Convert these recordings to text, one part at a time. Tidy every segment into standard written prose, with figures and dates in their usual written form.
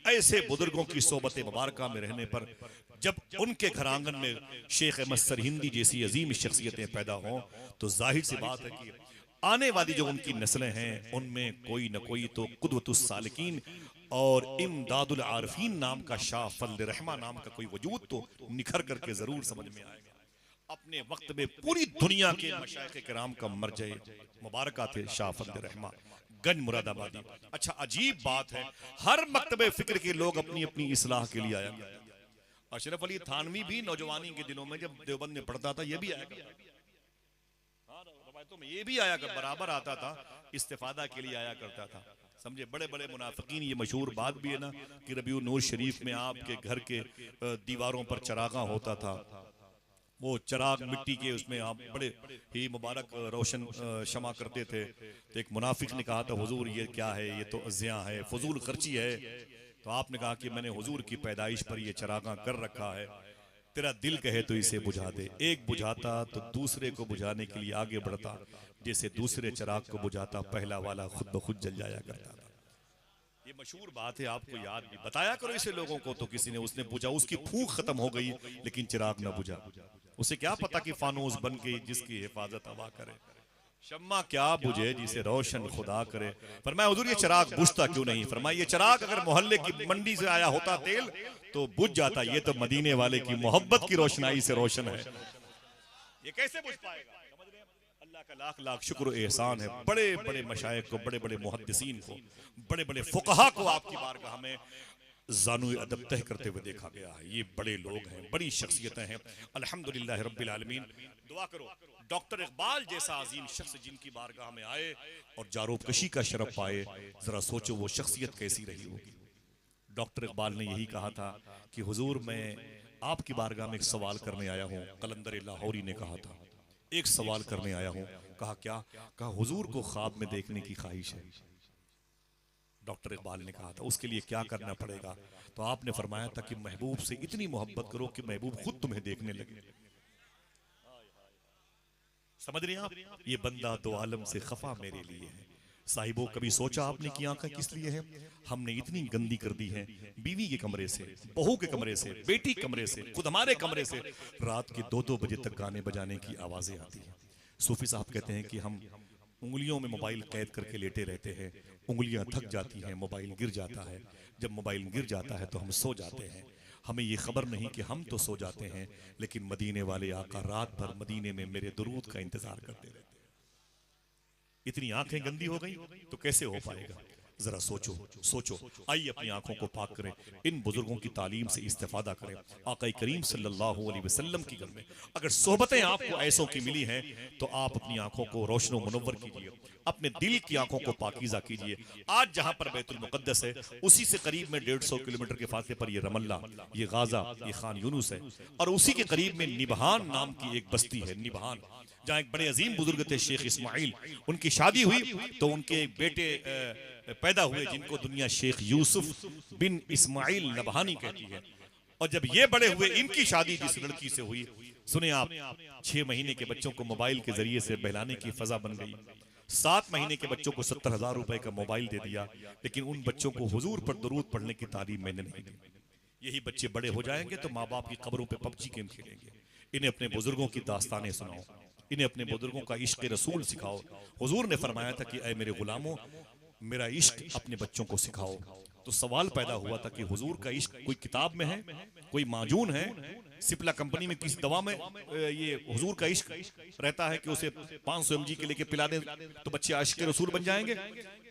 ऐसे बुजुर्गों की सोबत मुबारक में रहने पर जब उनके घर आंगन में शेख अहमद सरहिंदी जैसी अजीम शख्सियतें पैदा हों तो जाहिर सी बात है कि आने वाली जो उनकी नस्लें हैं उनमें कोई न कोई तो कुदवतुस सालिकीन और इमदादुल आरफीन नाम का शाह फजल रहमा नाम का कोई वजूद तो निखर करके जरूर समझ में आएगा। अपने वक्त में पूरी दुनिया के मशाइख किराम का मरजे मुबारक थे शाह फजल रहमा गंज मुरादाबादी। अच्छा अजीब बात है, हर मकतबे फिक्र के लोग अपनी अपनी इस्लाह के लिए आया करते थे। अशरफ अली थानवी भी नौजवानी के दिनों में जब देवबंद में पढ़ता था ये भी आया करता था, रवायतों में ये भी आया कर बराबर आता था, इस्तिफादा के लिए आया करता था। समझे, बड़े बड़े मुनाफिकीन, ये मशहूर बात भी है ना कि रबीउन नूर शरीफ में आपके घर के दीवारों पर चरागा होता था, वो चराग मिट्टी के उसमें आप बड़े ही मुबारक रोशन शमा करते थे। तो एक मुनाफिक ने कहा था हुजूर ये क्या है, ये तो अज़िया है, फजूल खर्ची है। तो आपने कहा कि मैंने हुजूर की पैदाइश पर ये चरागा कर रखा है, तेरा दिल कहे तो इसे बुझा दे। एक बुझाता तो दूसरे को बुझाने के लिए आगे बढ़ता, जैसे दूसरे चराग को बुझाता पहला वाला खुद ब खुद जल जाया करता था। ये मशहूर बात है, आपको याद भी बताया करो इसे लोगों को। तो किसी ने उसने बुझा, उसकी फूंक खत्म हो गई लेकिन चिराग न बुझा। उसे क्या पता कि फानूस बन के जिसकी हिफाजत हवा करे, शम्मा क्या बुझे जिसे रोशन खुदा करे। फरमाया हुजूर ये चिराग बुझता क्यों नहीं? फरमाया ये चिराग अगर मोहल्ले की मंडी से आया होता तेल तो बुझ जाता, ये तो मदीने वाले की मोहब्बत की रोशनाई से रोशन है, ये कैसे बुझ पाएगा? अल्लाह का लाख लाख शुक्र एहसान है, बड़े बड़े मशाइख को, बड़े बड़े मुहद्दिसीन को, बड़े बड़े फुकहा को आपकी बारगाह में जानू अदब तह करते हुए देखा गया है। ये बड़े लोग हैं, बड़ी शख्सियतें हैं, अल्हम्दुलिल्लाह रब्बिल आलमीन। दुआ करो डॉक्टर इकबाल जैसा अजीम शख्स जिनकी बारगाह में आए और जारोबकशी का शरफ पाए, जरा सोचो वो शख्सियत कैसी रही होगी। डॉक्टर इकबाल ने यही कहा था कि हुजूर मैं आपकी बारगाह में एक सवाल करने आया हूँ। कलंदर लाहौरी ने कहा था एक सवाल करने आया हूँ। कहा क्या? कहा हुजूर को ख्वाब में देखने की ख्वाहिश है। डॉक्टर इकबाल ने कहा था उसके लिए क्या करना पड़ेगा? तो आपने फरमाया था कि महबूब से इतनी मोहब्बत करो कि महबूब खुद तुम्हें देखने लगे। समझ रहे हैं आप? ये बंदा दो आलम से खफा मेरे लिए है। साहिबो कभी सोचा आपने कि आंखें किस लिए है? हमने इतनी गंदी कर दी है, बीवी के कमरे से, बहू के कमरे से, बेटी कमरे से, खुद हमारे कमरे से रात के 2-2 बजे तक गाने बजाने की आवाजें आती हैं। सूफी साहब कहते हैं कि हम उंगलियों में मोबाइल कैद करके लेटे रहते हैं, उंगलियां थक जाती हैं, मोबाइल गिर जाता है। जब मोबाइल गिर जाता है तो हम सो जाते हैं। हमें ये खबर नहीं कि हम तो सो जाते हैं लेकिन मदीने वाले आका रात भर मदीने में मेरे दुरूद का इंतजार करते रहते हैं। इतनी आंखें गंदी हो गई तो कैसे हो पाएगा? जरा सोचो सोचो। आइए अपनी आंखों को पाक करें, इन बुजुर्गों की तालीम से इस्तेफादा करें। आका करीम सल्लल्लाहु अलैहि वसल्लम की घर में अगर सोहबतें आपको ऐसों की मिली हैं तो आप अपनी आंखों को रोशनो मुनव्वर कीजिए, अपने दिल की आंखों को पाकीज़ा कीजिए। आज जहां पर बैतुल मुक़द्दस है उसी से करीब में 150 किलोमीटर के फासले पर ये रमल्ला, ये गाजा, ये खान यूनुस है, और उसी के करीब में निबहान नाम की एक बस्ती है, निबहान, जहाँ एक बड़े अजीम बुजुर्ग थे शेख इस्माइल। उनकी शादी हुई तो उनके एक बेटे पैदा हुए जिनको दुनिया शेख यूसुफ बिन इस्माइल नबहानी कहती है। और जब ये बड़े हुए इनकी शादी जिस लड़की से हुई, सुने आप, 6 महीने के बच्चों को मोबाइल के जरिए से बहलाने की फजा बन गई। 7 महीने के बच्चों को 70,000 रुपए का मोबाइल दे दिया, लेकिन उन बच्चों को हुजूर पर दुरूद पढ़ने की तालीम मैंने नहीं दी। यही बच्चे बड़े हो जाएंगे तो माँ बाप की कब्रों पे पबजी गेम खेलेंगे। इन्हें अपने बुजुर्गों की दास्तानें सुनाओ, इन्हें अपने बुजुर्गों का इश्क रसूल सिखाओ। हुजूर ने फरमाया था कि ऐ मेरे गुलामों मेरा इश्क अपने बच्चों को सिखाओ। तो सवाल पैदा हुआ था कि हुजूर का इश्क कोई किताब में है, कोई माजून है, सिप्ला कंपनी में किसी दवा में ये हुजूर का इश्क रहता है कि उसे 500 mg के लेके पिला दें तो बच्चे आशिक रसूल बन जाएंगे?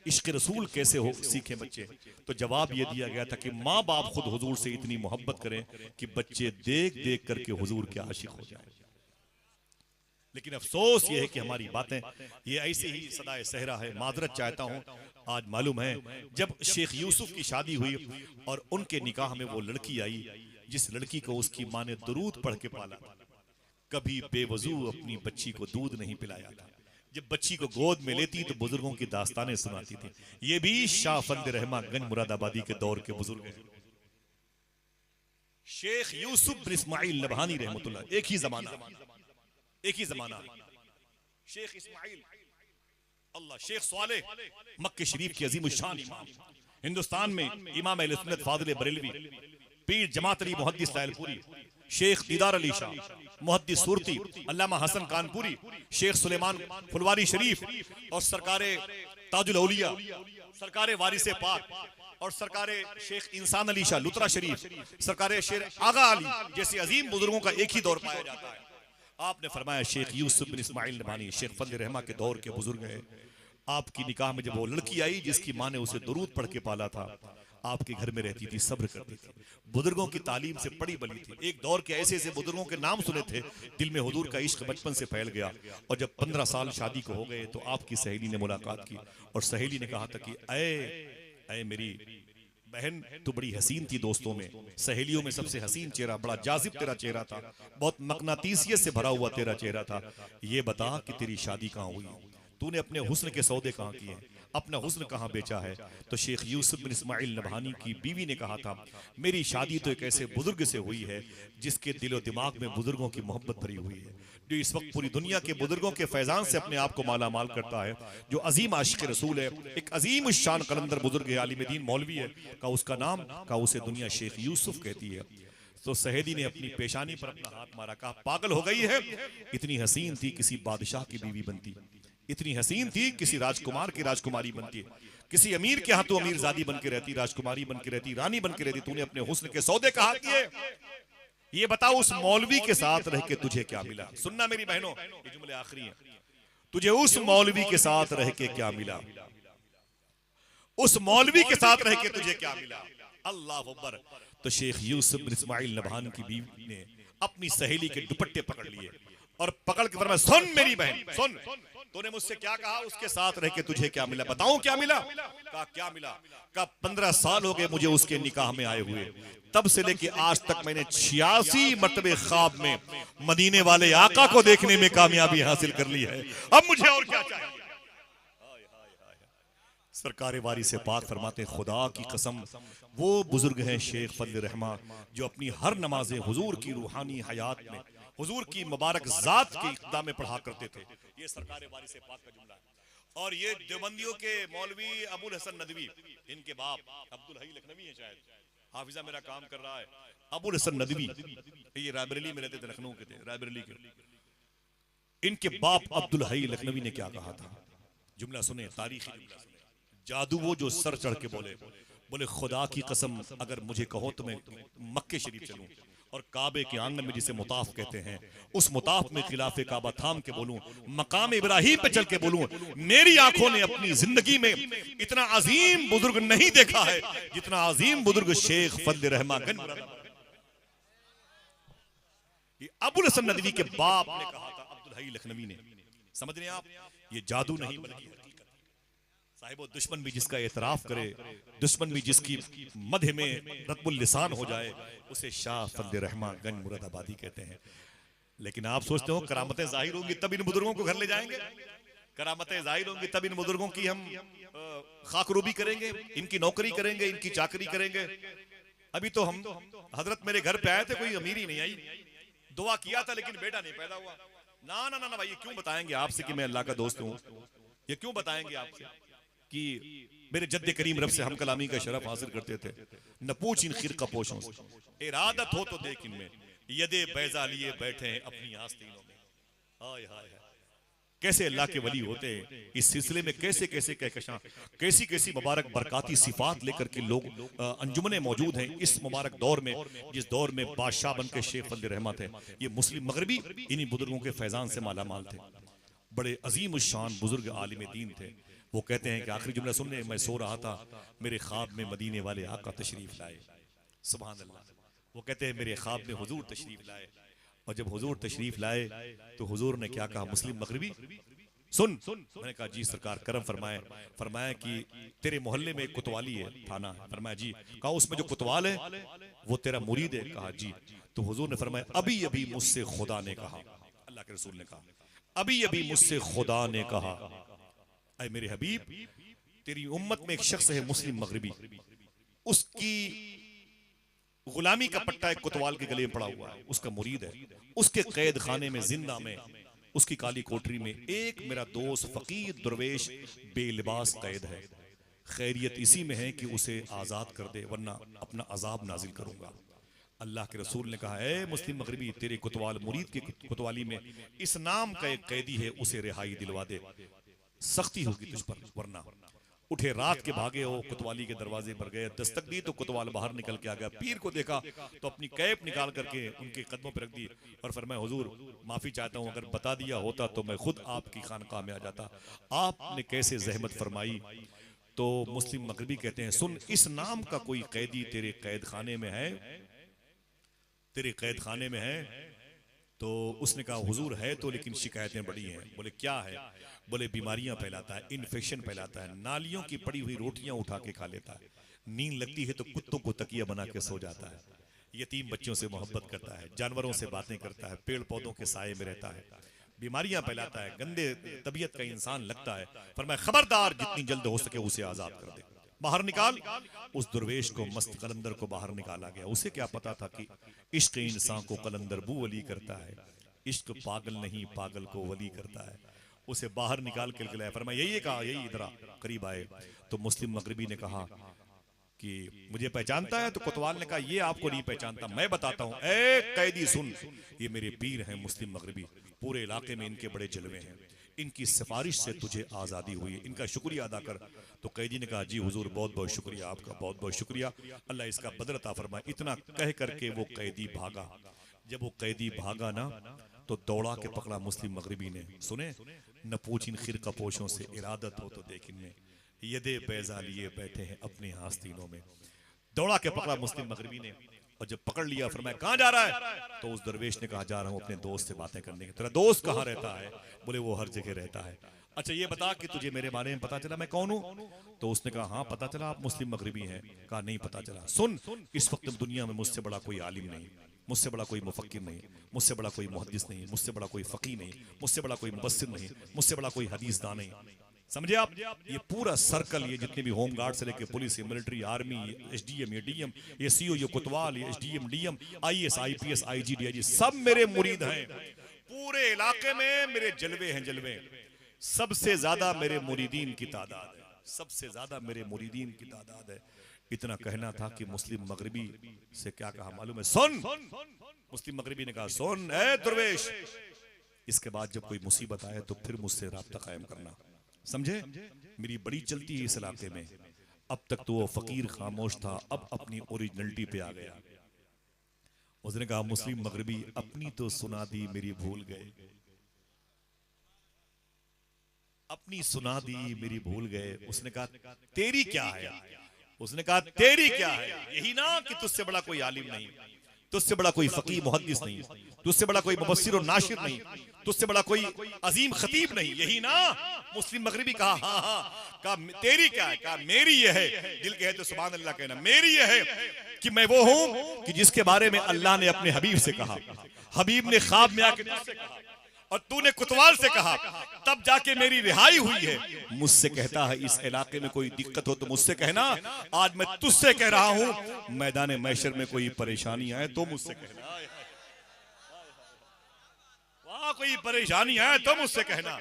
इश्क रसूल कैसे हो सीखे बच्चे? तो जवाब ये दिया गया था कि माँ बाप खुद हुजूर से इतनी मोहब्बत करें कि बच्चे देख देख करके हुजूर के आशिक हो जाए। लेकिन अफसोस ये है कि हमारी बातें ये ऐसे ही सदाए सहरा है। माजरत चाहता हूँ, आज मालूम है जब शेख यूसुफ की शादी हुई और उनके निकाह में वो लड़की आई जिस लड़की को उसकी माँ ने दुरूद पढ़ के पाला, कभी बेवजू अपनी बच्ची को दूध नहीं पिलाया था। जब बच्ची को गोद में लेती तो बुजुर्गों की दास्तानें सुनाती थी। ये भी शाह फंद रहमा गंज मुरादाबादी के दौर के बुजुर्ग हैं। शेख यूसुफ बिन इस्माइल नबहानी रहमतुल्लाह, एक ही जमाना शेख इस्माइल, अल्लाह, शेख स्वाले मक्के शरीफ के अजीम शान इमाम, हिंदुस्तान में इमाम अहले सुन्नत फाजिल बरेलवी, पीर जमात अली मुहद्दिस लायलपुरी, शेख दीदार अली शाह, मुहद्दिस सूरती, अल्लामा हसन कानपुरी, शेख सुलेमान फुलवारी शरीफ और सरकारे ताजुल औलिया, सरकारे वारिसे पाक और सरकारे शेख इंसान अली शाह लुत्रा शरीफ, सरकारे शेर आगा अली जैसे अजीम बुजुर्गों का एक ही दौर पाया जाता है। आपने फरमाया शेख यूसुफ बिन इस्माइल नबानी शेख फजल रहमा के दौर के बुजुर्ग हैं। आपकी निकाह में जब वो लड़की आई जिसकी माँ ने उसे दुरूद पढ़ के पाला था, आपके घर में रहती थी, सब्र करती थी, बुजुर्गों की तालीम से पड़ी बली थी। एक दौर के ऐसे ऐसे बुजुर्गों के नाम सुने थे, दिल में हुजूर का इश्क बचपन से फैल गया। और जब 15 साल शादी को हो गए तो आपकी सहेली ने मुलाकात की और सहेली ने कहा था कि ऐ मेरी बहन, तू बड़ी हसीन थी दोस्तों में, सहेलियों में सबसे हसीन चेहरा, बड़ा जाजिब तेरा चेहरा था, बहुत मकनातीसियत से भरा हुआ तेरा चेहरा था। ये बता कि तेरी शादी कहाँ हुई, तूने अपने हुस्न के सौदे कहाँ किए, अपना हुस्न कहाँ बेचा है। तो शेख यूसुफ बिन इस्माइल नबहानी की बीवी ने कहा था, मेरी शादी तो एक ऐसे बुजुर्ग से हुई है जिसके दिलो दिमाग में बुजुर्गों की मोहब्बत भरी हुई है, जो इस वक्त पूरी दुनिया के बुजुर्गों के फैजान से अपने आप को माला माल करता है, जो अजीम आशिक रसूल है, एक अजीम शान कलंदर बुजुर्ग है, आलिम दीन मौलवी है, का उसका नाम का उसे दुनिया शेख यूसुफ कहती है। तो सहेदी ने अपनी पेशानी पर अपना हाथ मारा, कहा पागल हो गई है, इतनी हसीन थी किसी बादशाह की बीवी बनती, इतनी हसीन थी किसी राजकुमार की राजकुमारी बनती, किसी अमीर के यहाँ तो अमीरजादी बन के रहती, राजकुमारी बन के रहती, रानी बन के रहती, तूने अपने हुस्न के सौदे कहा किए। ये बताओ उस मौलवी के साथ रह के तुझे क्या मिला। सुनना मेरी बहनों, ये जुमले आखिरी हैं, तुझे उस मौलवी के साथ रह के क्या मिला, उस मौलवी के साथ रह के तुझे क्या मिला। अल्लाह अकबर। तो शेख यूसुफ बिन इस्माइल नबहान की बीवी ने अपनी सहेली के दुपट्टे पकड़ लिए और पकड़ के फरमाया, सुन मेरी बहन सुन, तूने मुझसे क्या कहा, उसके साथ रह के तुझे क्या मिला, बताऊं क्या मिला। कहा क्या मिला। कहा 15 साल हो गए मुझे उसके निकाह में आए हुए, तब से लेके आज तक मैंने 86 मरतबे ख्वाब में मदीने वाले आका को देखने में कामयाबी हासिल कर ली है, अब मुझे और क्या चाहिए। सरकार वारी से पाक फरमाते, खुदा की कसम वो बुजुर्ग हैं शेख फजल रहमा, जो अपनी हर नमाज हुजूर की रूहानी हयात में हुजूर की मुबारक जात के इक़्तिदा में पढ़ा करते थे। ये सरकार वारी से पाक का जुमला है। और ये देवबंदियों के मौलवी अबुल हसन नदवी, इनके बाप अब्दुल हई लखनवी है, शायद हाफिजा मेरा काम कर रहा है, अबुल हसन नदवी, ये रायबरेली में रहते थे, लखनऊ के थे, रायबरेली के। इनके बाप अब्दुल हई लखनवी ने क्या कहा था, जुमला सुने, तारीखी जुमला सुने। जादू वो जो सर चढ़ के बोले खुदा की कसम अगर मुझे कहो तो मैं मक्के शरीफ चलूं और काबे के आंगन में जिसे मुताफ कहते हैं, उस मुताफ में खिलाफे काबा थाम के बोलूं, मकाम इब्राहिम पे चल के बोलूं, मेरी आंखों ने अपनी जिंदगी में इतना अजीम बुजुर्ग नहीं देखा है जितना अजीम बुजुर्ग शेख फजल रहमा अबुल हसन नदवी के बाप ने कहा था, अब्दुल हई लखनवी ने। समझ रहे हैं आप, ये जादू नहीं बल्कि साहिबो, दुश्मन भी जिसका एतराफ करे, दुश्मन भी जिसकी मध्य में रत्बुल लिसान हो जाए, उसे शाह फजल रहमा गंज मुरादाबादी कहते हैं। लेकिन आप सोचते हो करामतें जाहिर होंगी तब इन बुजुर्गों को घर ले जाएंगे, करामतें जाहिर होंगी तब इन बुजुर्गों की हम खाकरूबी करेंगे, इनकी नौकरी करेंगे, इनकी चाकरी करेंगे। अभी तो हम हजरत मेरे घर पे आए थे, कोई अमीर ही नहीं आई, दुआ किया था लेकिन बेटा नहीं पैदा हुआ। ना ना ना भाई, ये क्यों बताएंगे आपसे कि मैं अल्लाह का दोस्त हूँ, ये क्यों बताएंगे आपसे कि मेरे जद्दे करीम रब से हम कलामी का शरफ हासिल करते थे। न पूछ इन खिरका पोशों से, इरादत हो तो देख इनमें यदे बैजा लिए बैठे हैं अपनी आस्तीनों में। हाय हाय हाय, कैसे अल्लाह के वली होते हैं। इस सिलसिले में कैसे कैसे कहकशां, कैसी कैसी मुबारक बरकाती सिफात लेकर के लोग अंजुमने मौजूद हैं इस मुबारक दौर में, जिस दौर में बादशाह बन के शेख फजल रहमा थे। ये मुस्लिम मगरबी इन्हीं बुजुर्गों के फैजान से माला माल थे, बड़े अजीम शान बुजुर्ग आलिम दीन थे। वो कहते हैं कि आखिरी जुमला सुनने, मैं सो रहा था, मेरे ख्वाब में मदीने वाले आका तशरीफ लाए। सुभान अल्लाह। वो कहते हैं मेरे ख्वाब में हुजूर तशरीफ लाए, और जब हुजूर तशरीफ लाए तो हुजूर ने क्या कहा, मुस्लिम मगरबी सुन। मैंने कहा जी सरकार करम फरमाए। फरमाया कि तेरे मोहल्ले में एक कोतवाली है, थाना। फरमाया जी। कहा उसमें जो कोतवाल है वो तेरा मुरीद है। कहा जी। तो हुजूर ने फरमाया अभी अभी मुझसे खुदा ने कहा, अल्लाह के रसूल ने कहा, अभी अभी मुझसे खुदा ने कहा, ऐ मेरे हबीब तेरी उम्मत में एक शख्स है मुस्लिम मगरबी, उसकी गुलामी का पट्टा एक कोतवाल के गले में पड़ा हुआ है, उसका मुरीद है, उसके कैद खाने में जिंदा में उसकी काली कोठरी में एक मेरा दोस्त फकीर दुर्वेश बेलिबास कैद है। खैरियत इसी में है कि उसे आज़ाद कर दे, वरना अपना अजाब नाजिल करूंगा। अल्लाह के रसूल ने कहा, ए मुस्लिम मगरबी, तेरे कुतवाल मुरीद के कुतवाली में इस नाम का एक कैदी है, उसे रिहाई दिलवा दे, सख्ती होगी तुझ पर। वरना उठे, रात के भागे हो, कुतवाली के दरवाजे पर गए, दस्तक दी तो कुतवाल बाहर निकल के आ गया। पीर को देखा तो अपनी कैप निकाल करके उनके कदमों पर रख दी और फरमाया, हुजूर माफी चाहता हूं, अगर बता दिया होता तो मैं खुद आपकी खानकाह में आ जाता। आपने कैसे जहमत फरमाई। तो मुस्लिम मगरबी कहते हैं, सुन, इस नाम का कोई कैदी तेरे कैद खाने में है, तेरे कैद खाने में है। तो उसने कहा, हुजूर है तो, लेकिन शिकायतें बड़ी हैं। बोले क्या है। बोले बीमारियां फैलाता है, इन्फेक्शन फैलाता है, नालियों की पड़ी हुई रोटियां उठा के खा लेता है, नींद लगती है तो कुत्तों को तकिया बना के सो जाता है, यतीम बच्चों से मोहब्बत करता है, जानवरों से बातें करता है, पेड़ पौधों के साए में रहता है, बीमारियां फैलाता है, गंदे तबीयत का इंसान लगता है। फरमाया, खबरदार, जितनी जल्द हो सके उसे आजाद कर दे, बाहर निकाल। उस दुर्वेश को, मस्त कलंदर को बाहर निकाला गया। उसे क्या पता था कि इश्क इंसान को कलंदर बू वली करता है, इश्क पागल नहीं पागल को वली करता है। उसे बाहर निकाल के लाया। फरमाया, यही कहा, यही इधर करीब आए। तो मुस्लिम मगरबी ने कहा कि मुझे पहचानता है। तो कोतवाल ने कहा, ये आपको नहीं पहचानता, मैं बताता हूं। ए कैदी सुन, ये मेरे पीर हैं मुस्लिम मगरबी, पूरे इलाके में इनके बड़े जलवे हैं, इनकी सिफारिश से तुझे आज़ादी हुई, इनका शुक्रिया अदा कर। तो कैदी ने कहा, जी हुजूर, बहुत बहुत शुक्रिया आपका, बहुत बहुत शुक्रिया, अल्लाह इसका बदला अता फरमाए। इतना कह करके वो कैदी भागा। जब वो कैदी भागा ना, तो दौड़ा के पकड़ा मुस्लिम मगरबी ने। सुने, न पूछ इन खिरका पोशों से, इरादत हो तो देख इनमें, यदे बैजा लिए बैठे हैं अपने आस्तीनों में। दौड़ा के पकड़ा मुस्लिम मगरबी ने, और जब पकड़ लिया, फरमाया, कहां जा रहा है। तो उस दरवेश ने कहा, जा रहा हूं अपने दोस्त से बातें करने के। तेरा दोस्त कहां रहता है। बोले, वो हर जगह रहता है। अच्छा ये बता कि तुझे मेरे बारे में पता चला मैं कौन हूं। तो उसने कहा, हाँ पता चला, आप मुस्लिम मगरबी हैं। कहा, नहीं पता चला। सुन, इस वक्त दुनिया में मुझसे बड़ा कोई आलिम नहीं, मुझसे बड़ा कोई मुफक्किर नहीं, मुझसे बड़ा कोई मुहद्दिस नहीं, मुझसे बड़ा कोई फकीह नहीं, मुझसे बड़ा कोई मुबस्सिर नहीं, मुझसे बड़ा कोई हदीसदान नहीं। समझे आप। ये पूरा सर्कल, ये जितने भी होम गार्ड से लेके पुलिस, मिलिट्री, आर्मी, एसडीएम, ये डीएम, ये सीओ, ये कोतवाल, ये SDM, DM, IAS, IPS, IG, DIG, सब मेरे मुरीद हैं। पूरे इलाके में मेरे जलवे हैं, जलवे। सबसे ज्यादा मेरे मुरीदीन की तादाद है, सबसे ज्यादा मेरे मुरीदीन की तादाद है। इतना कहना था कि मुस्लिम मगरबी से क्या कहा मालूम है। सुन, मुस्लिम मगरबी ने कहा, सुन ए दुर्वेश, इसके बाद जब कोई मुसीबत आए तो फिर मुझसे राब्ता कायम करना, समझे। मेरी बड़ी चलती है इस इलाके में। अब तक तो वो फकीर खामोश था, अब अपनी ओरिजिनलिटी पे आ गया। उसने कहा, मुस्लिम मगरबी, अपनी तो सुना दी मेरी भूल गए, अपनी सुना दी मेरी भूल गए। उसने कहा, तेरी क्या है। उसने कहा, तेरी क्या है। यही ना कि तुझसे बड़ा कोई आलिम नहीं, तुझसे बड़ा कोई फकीह मुहद्दिस नहीं, तुझसे बड़ा कोई मुबस्सिर और नाशिर नहीं, तुझसे बड़ा कोई अजीम खतीब नहीं, यही ना। मुस्लिम मगरबी कहा, हाँ हाँ। कहा, तेरी क्या है। कहा, मेरी ये है, दिल के है तो सुभान अल्लाह कहना, मेरी ये है कि मैं वो हूं कि जिसके बारे में अल्लाह ने अपने हबीब से कहा, हबीब ने ख्वाब में आके तुझसे कहा, और तूने कुतवाल से कहा, तब जाके मेरी रिहाई हुई है। मुझसे कहता है, इस इलाके में कोई दिक्कत हो तो मुझसे कहना। आज मैं तुझसे कह रहा हूं, मैदान मैशर में कोई परेशानी आए तो मुझसे कहना, वहां कोई परेशानी आए तो मुझसे कहना।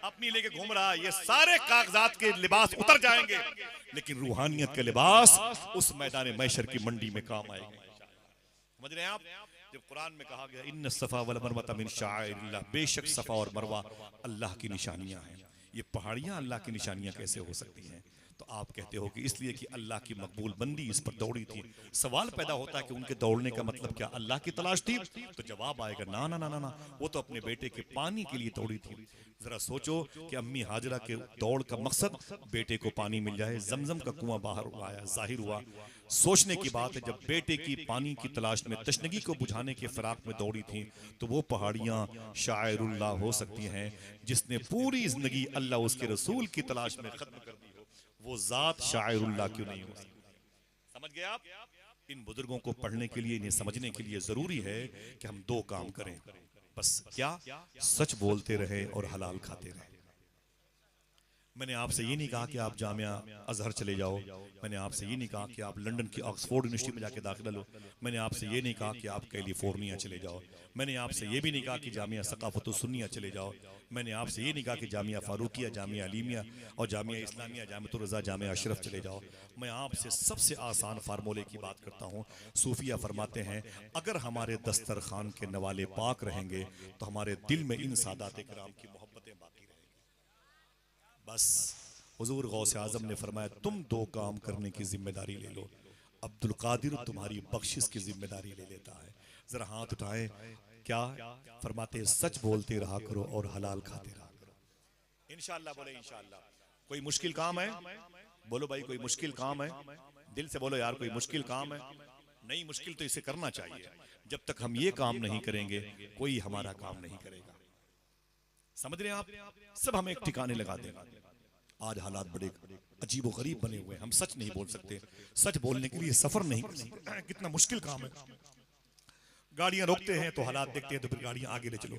अपनी लेके घूम रहा, ये सारे कागजात के लिबास उतर जाएंगे, लेकिन रूहानियत के लिबास उस मैदान मैशर की मंडी में काम आएंगे। समझ रहे हैं आप। जब कुरान में कहा गया, इन्न सफा वल मरवा मिन शाइरिल्लाह, बेशक सफा और मरवा अल्लाह की निशानियां हैं। ये पहाड़ियां अल्लाह की निशानियां कैसे हो सकती हैं। तो आप कहते हो कि इसलिए कि अल्लाह की मकबूल बंदी इस पर दौड़ी थी। सवाल पैदा होता है कि उनके दौड़ने का मतलब क्या, अल्लाह की तलाश थी। तो जवाब आएगा, ना ना ना ना ना, वो तो अपने बेटे के पानी के लिए दौड़ी थी। जरा सोचो कि अम्मी हाजरा के दौड़ का मकसद बेटे को पानी मिल जाए, जमजम का कुआं बाहर आया, जाहिर हुआ। सोचने की बात है, जब बेटे की पानी की तलाश में तशनगी को बुझाने के फिराक में दौड़ी थी, तो वो पहाड़ियां शायरुल्लाह हो सकती हैं जिसने पूरी जिंदगी अल्लाह उसके रसूल की तलाश में खत्म कर दी हो। वो जात शायरुल्लाह क्यों नहीं हो सकती। समझ गए आप। इन बुजुर्गों को पढ़ने के लिए, इन्हें समझने के लिए जरूरी है कि हम दो काम करें, बस क्या, सच बोलते रहे और हलाल खाते रहे। मैंने आपसे ये नहीं कहा कि आप जामिया अजहर चले जाओ, मैंने आपसे ये नहीं कहा कि आप लंदन की ऑक्सफोर्ड यूनिवर्सिटी में जाके दाखिला लो, मैंने आपसे ये नहीं कहा कि आप कैलिफोर्निया चले जाओ, मैंने आपसे ये भी नहीं कहा कि जामिया सकाफत सुन्निया चले जाओ, मैंने आपसे ये नहीं कहा कि जामिया फारूकिया, जामिया अलीमिया और जामिया इस्लामिया, जामिया रज़ा, जामिया अशरफ चले जाओ। मैं आपसे सबसे आसान फार्मूले की बात करता हूँ। सूफिया फरमाते हैं अगर हमारे दस्तरखान के नवाले पाक रहेंगे तो हमारे दिल में इन सादात किराम की मोहब्बतें बाकी रहेंगी। बस हुजूर गौसे आजम ने फरमाया तुम दो काम करने की जिम्मेदारी ले लो, अब्दुल कादिर तुम्हारी बख्शिश की जिम्मेदारी ले लेता है। जरा हाथ उठाएं। क्या फरमाते? सच बोलते रहा करो और हलाल खाते रहा करो। इंशाअल्लाह बोले इंशाअल्लाह। कोई मुश्किल काम है? बोलो भाई कोई मुश्किल काम है? दिल से बोलो यार कोई मुश्किल काम है? नहीं, मुश्किल तो इसे करना चाहिए। जब तक हम ये काम नहीं करेंगे कोई हमारा काम नहीं करेगा। समझ रहे हैं आप? सब हमें एक ठिकाने लगा देगा। आज हालात बड़े अजीब व गरीब बने हुए हैं, हम सच नहीं बोल सकते। सच बोलने के लिए सफर नहीं कर सकते, कितना मुश्किल काम है। गाड़ियां रोकते हैं तो हालात देखते हैं तो फिर गाड़ियां आगे ले चलो।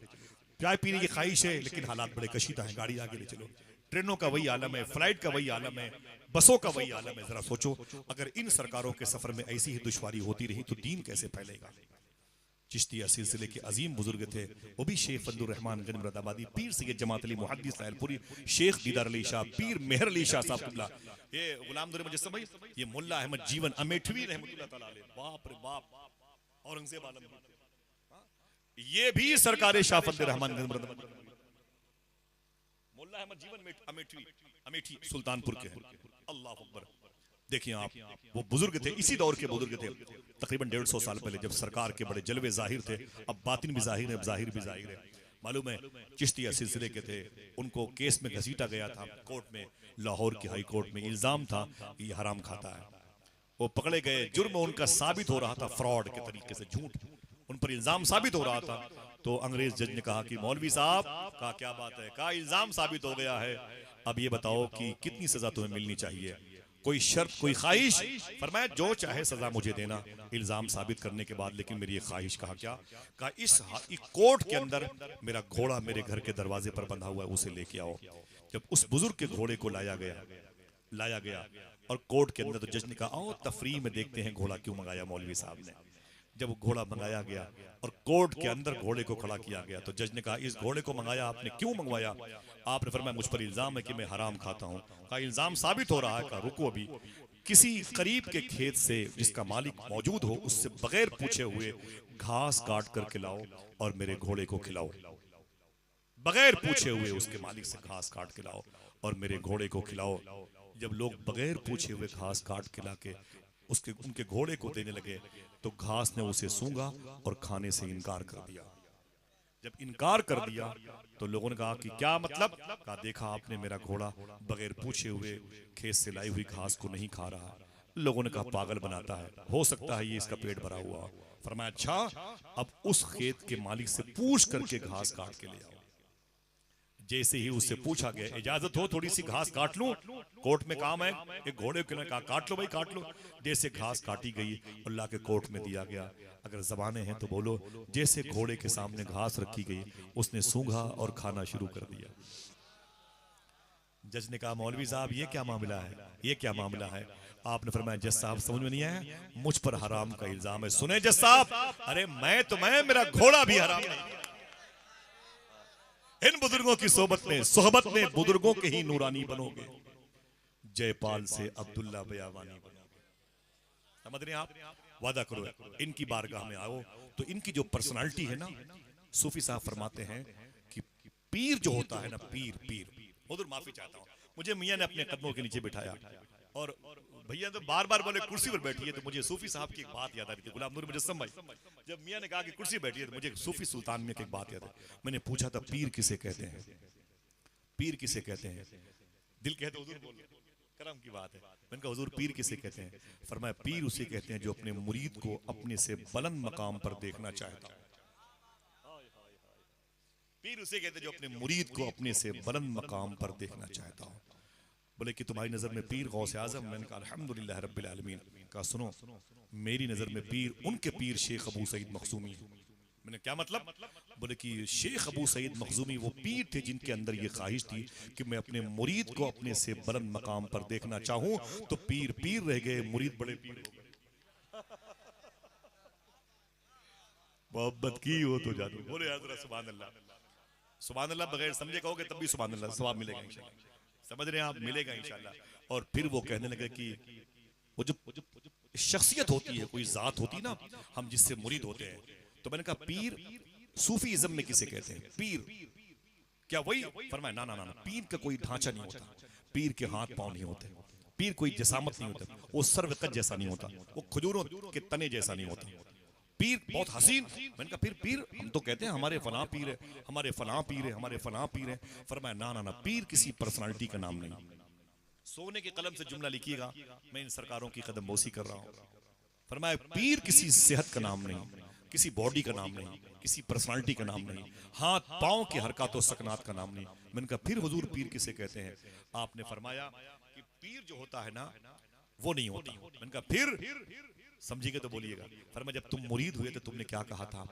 चाय पीने की ख्वाहिश है लेकिन हालात बड़े कशीदा हैं, गाड़ी आगे ले चलो। ट्रेनों का वही आलम है, फ्लाइट का वही आलम है, बसों का वही आलम है। जरा सोचो अगर इन सरकारों के सफर में ऐसी ही दुश्वारी होती रही तो दीन कैसे फैलेगा। चिश्तिया सिलसिले के अजीम बुजुर्ग थे, वो भी शेख फजलुर रहमान गंज मुरादाबादी, पीर सैयद जमात अली मुहद्दिस लायलपुरी, शेख दीदार अली शाह, पीर मेहर अली शाह साहब किबला, ये गुलाम दुर मुजस्सम भाई, ये मुल्ला अहमद जीवन अमेठवी रहमतुल्लाह तआला अलैह, बाप रे बाप, औरंगजेब आलम, ये भी सरकार शाह फजलुर रहमान गंज मुरादाबादी, मुल्ला अहमद जीवन अमेठवी, अमेठी सुल्तानपुर के हैं। अल्लाह अकबर। देखिए आप, वो बुजुर्ग थे, इसी दौर के बुजुर्ग थे, तकरीबन 150 साल पहले जब सरकार के बड़े जलवे जाहिर थे। अब बातिन भी जाहिर है, अब जाहिर भी जाहिर है। मालूम है चिश्तिया सिलसिले के थे, उनको केस में घसीटा गया था कोर्ट में, लाहौर की हाई कोर्ट में। इल्जाम था कि ये हराम खाता है। वो पकड़े गए, जुर्म उनका साबित हो रहा था, फ्रॉड के तरीके से, झूठ उन पर इल्जाम साबित हो रहा था। तो अंग्रेज जज ने कहा कि मौलवी साहब का क्या बात है, कहा इल्जाम साबित हो गया है, अब ये बताओ कि कितनी सजा तुम्हें मिलनी चाहिए, कोई शर्त, कोई ख्वाहिश? फरमाया जो चाहे सजा मुझे देना इल्जाम साबित करने के बाद, लेकिन मेरी ये ख्वाहिश। कहा क्या? कहा इस कोर्ट के अंदर मेरा घोड़ा मेरे घर के दरवाजे पर बंधा हुआ है, उसे लेके आओ। जब उस बुजुर्ग के घोड़े को लाया गया और कोर्ट के अंदर, तो जज ने कहा आओ तफरीह में देखते हैं घोड़ा क्यों मंगाया मौलवी साहब ने। जब घोड़ा मंगाया गया और कोर्ट के अंदर घोड़े को खड़ा किया गया तो जज ने कहा इस घोड़े को मंगाया आपने, क्यों मंगवाया? आपने फरमाया मुझ पर इल्जाम है कि मैं हराम खाता हूं। कहा इल्जाम साबित हो रहा है। कहा रुको, अभी किसी करीब के खेत से जिसका मालिक मौजूद हो उससे बगैर पूछे हुए घास काट करके लाओ और मेरे घोड़े को खिलाओ। बगैर पूछे हुए उसके मालिक से घास काट के लाओ और मेरे घोड़े को खिलाओ। जब लोग बगैर पूछे हुए घास काट के लाके उनके घोड़े को देने लगे तो घास ने उसे सूंघा और खाने से इनकार कर दिया। जब इनकार कर दिया तो लोगों ने कहा कि क्या मतलब? कहा देखा आपने, मेरा घोड़ा बगैर पूछे हुए खेत से लाई हुई घास को नहीं खा रहा। लोगों ने कहा पागल बनाता है, हो सकता है ये इसका पेट भरा हुआ। फरमाया अच्छा, अब उस खेत के मालिक से पूछ करके घास काट के ले आओ। जैसे ही उससे पूछा गया इजाजत हो थोड़ी सी घास काट लूं, कोर्ट में काम है, एक घोड़े के ने कहा काट लो भाई काट लो। जैसे घास काटी गई अल्लाह के कोर्ट में दिया गया। अगर जबाने हैं तो बोलो, जैसे घोड़े के सामने घास रखी गई उसने सूंघा और खाना शुरू कर दिया। जज ने कहा मौलवी साहब ये क्या मामला है, ये क्या मामला है? आपने फरमाया जज साहब समझ में नहीं आया, मुझ पर हराम का इल्जाम है। सुने जज साहब, अरे मैं मेरा घोड़ा भी हराम नहीं। इन बुजुर्गों की सोहबत में बुजुर्गों के ही नूरानी बनोगे, जयपाल से अब्दुल्ला बयावानी बनोगे। समझ रहे हैं आप? वादा करो इनकी बारगाह में आओ तो इनकी जो पर्सनालिटी है ना, सूफी साहब फरमाते हैं कि पीर जो होता है ना, पीर हुजूर माफी चाहता हूँ, मुझे मियाँ ने अपने कदमों के नीचे बिठाया और भैया तो बार बार बोले कुर्सी पर बैठिए, तो मुझे सूफी साहब की एक बात याद आ रही थी, गुलाम नूर मुजस्सम भाई। जब मियाँ ने कहा कि कुर्सी बैठिए तो मुझे सूफी सुल्तान में एक बात याद है। मैंने पूछा था पीर किसे कहते हैं, पीर किसे कहते हैं? दिल कहते हुजूर बोल करम की बात है। मैंने कहा हुजूर पीर किसे कहते हैं? फरमाया पीर उसे कहते हैं जो अपने मुरीद को अपने से बुलंद मकाम पर देखना चाहता हो। पीर उसे कहते हैं जो अपने मुरीद को अपने से बुलंद मकाम पर देखना चाहता हो। बोले कि तुम्हारी नजर में पीर गौसे आजम? मैंने कहा अल्हम्दुलिल्लाह रब्बिल आलमीन। कहा सुनो, मेरी नजर में पीर उनके पीर शेख अबू सईद मखसूमी है। मैंने क्या मतलब? बोले कि शेख अबू सईद मखजूमी वो पीर थे जिनके अंदर ये ख्वाहिश थी कि मैं अपने मुरीद को अपने से बुलंद मकाम पर देखना चाहूं, तो पीर पीर रह गए, मुरीद बड़े पीर हो गए। मोहब्बत की हो तो जादू। बोले हजरत सुभान अल्लाह। सुभान अल्लाह बगैर समझे कहोगे तब भी सुभान अल्लाह सवाब मिलेगा इंशाल्लाह। समझ रहे हैं आप? मिलेगा इंशाल्लाह। और फिर वो कहने लगे कि वो जो शख्सियत होती है, कोई जात होती ना, हम जिससे मुरीद होते हैं, तो मैंने कहा पीर सूफीइज्म में किसे कहते हैं? पीर क्या वही? फरमाया ना ना ना, पीर का कोई ढांचा नहीं होता, पीर के हाथ पांव नहीं होते, पीर कोई जसामत नहीं होता, वो सर्वकत जैसा नहीं होता, वो खजूरों के तने जैसा नहीं होता, पीर बहुत हसीन। मैंने कहा फिर पीर हम तो कहते हैं हमारे फलां पीर है, हमारे फलां पीर है, हमारे फलां पीर है। फरमाया ना ना ना, पीर किसी पर्सनालिटी का नाम नहीं। सोने के कलम से जुमला लिखिएगा, मैं इन सरकारों की कदमबोसी कर रहा हूं। फरमाया पीर किसी सेहत का नाम नहीं, किसी बॉडी का नाम नहीं, किसी पर्सनालिटी का नाम नहीं, हाथ पांव की हरकत और सकनात का नाम नहीं। मैंने कहा फिर हुजूर पीर किसे कहते हैं? आपने फरमाया कि पीर जो होता है ना वो नहीं होता। मैंने कहा फिर समझिएगा तो बोलिएगा। फरमाया जब तुम मुरीद हुए तो तुमने क्या कहा था?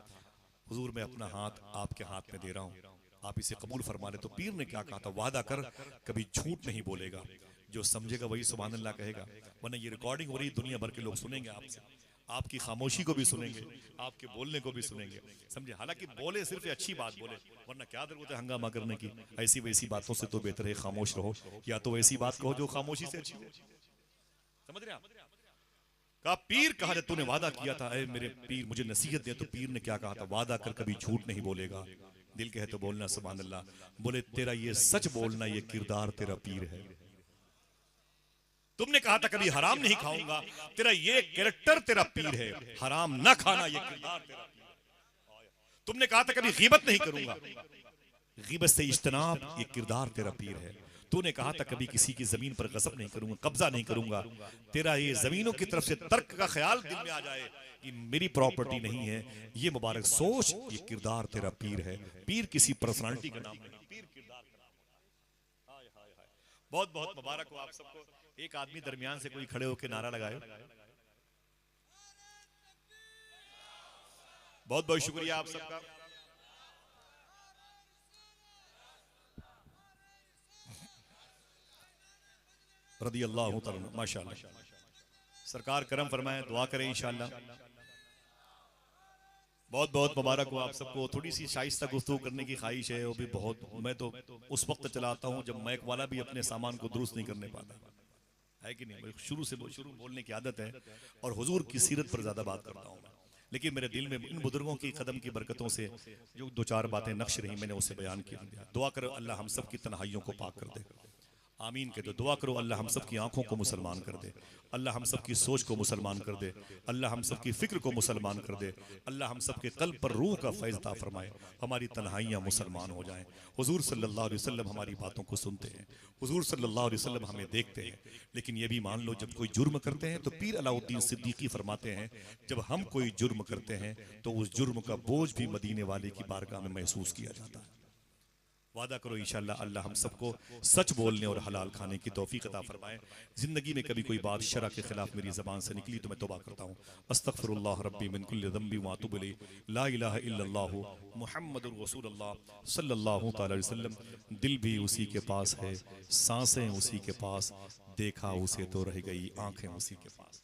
हुजूर मैं अपना हाथ आपके हाथ में दे रहा हूं, आप इसे कबूल फरमा ले। तो पीर ने क्या कहा था? वादा कर कभी झूठ नहीं बोलेगा, जो समझेगा वही सुभान अल्लाह कहेगा, वरना ये रिकॉर्डिंग हो रही, दुनिया भर के लोग सुनेंगे आपसे, आपकी खामोशी को भी सुनेंगे, आपके बोलने को भी सुनेंगे, समझे? हालांकि बोले सिर्फ अच्छी बात बोले, वरना क्या जरूरत है हंगामा करने की? ऐसी वैसी बातों से तो बेहतर है खामोश रहो, या तो ऐसी बात कहो जो खामोशी से अच्छी हो। समझ रहे आप? कहा पीर कहा जब तूने वादा किया था, ऐ मेरे पीर मुझे नसीहत दे, तो पीर ने क्या कहा था? वादा कर कभी झूठ नहीं बोलेगा, दिल कहे तो बोलना सुभान अल्लाह। बोले तेरा ये सच बोलना, ये किरदार तेरा पीर है। तुमने कहा था कभी हराम नहीं खाऊंगा, तेरा ये कैरेक्टर तेरा पीर है, हराम ना खाना ये किरदार तेरा पीर है। तुमने कहा था कभी गीबत नहीं करूंगा, गीबत से इज्तनाब ये किरदार तेरा पीर है। तूने कहा था कभी किसी की जमीन पर गजब नहीं करूंगा, कब्जा नहीं करूंगा, तेरा ये जमीनों की तरफ से तर्क का ख्याल दिल में आ जाए कि मेरी प्रॉपर्टी नहीं है, ये मुबारक सोच, ये किरदार तेरा पीर है। पीर किसी पर्सनालिटी का नाम नहीं, पीर किरदार का नाम। हाय हाय हाय, बहुत बहुत मुबारक हो आप सबको। एक आदमी दरमियान से कोई खड़े होकर नारा लगाए। बहुत बहुत शुक्रिया आप सबका। रदी अल्लाह तआला, माशाअल्लाह। सरकार करम फरमाए, दुआ करें इंशाअल्लाह। बहुत बहुत मुबारक हो आप सबको। थोड़ी सी शाइस्ता गुफ्तगू करने की ख्वाहिश है, वो भी बहुत। मैं तो उस वक्त चलाता हूँ जब मैक वाला भी अपने सामान को दुरुस्त नहीं करने पाता है कि नहीं। शुरू बोलने की आदत है और हुजूर की सीरत पर ज्यादा बात करता हूँ मैं, लेकिन मेरे दिल में इन बुजुर्गों की कदम की बरकतों से जो दो चार बातें नक्श रही, मैंने उसे बयान किया। दुआ करो अल्लाह हम सब की तन्हाइयों को पाक कर दे, आमीन कह दो। दुआ करो अल्लाह हम सब की आंखों को मुसलमान कर दे, अल्लाह हम सब की सोच को मुसलमान कर दे, अल्लाह हम सब की फिक्र को मुसलमान कर दे, अल्लाह हम सब के कल्ब पर रूह का फैज़ अता फरमाए, हमारी तन्हाइयाँ मुसलमान हो जाएं। हुजूर सल्लल्लाहु अलैहि वसल्लम हमारी बातों को सुनते हैं, हुजूर सल्लल्लाहु अलैहि वसल्लम हमें देखते हैं, लेकिन ये भी मान लो जब कोई जुर्म करते हैं तो पीर अलाउद्दीन सिद्दीकी फरमाते हैं, जब हम कोई जुर्म करते हैं तो उस जुर्म का बोझ भी मदीने वाले की बारगाह में महसूस किया जाता है। वादा करो इंशाअल्लाह अल्लाह हम सबको सच बोलने और हलाल खाने की तौफीक अता फरमाए। जिंदगी में कभी कोई बात शरा के खिलाफ मेरी जबान से निकली तो मैं तौबा करता हूँ। अस्तगफिरुल्लाह रब्बी मिन कुल्लि ज़ंबि व अतूबु इलैहि, ला इलाहा इल्लल्लाहु मुहम्मदुर रसूलुल्लाह सल्लल्लाहु तआला अलैहि वसल्लम। दिल भी उसी के पास है, सांसें उसी के पास, देखा उसे तो रह गई आंखें उसी के पास।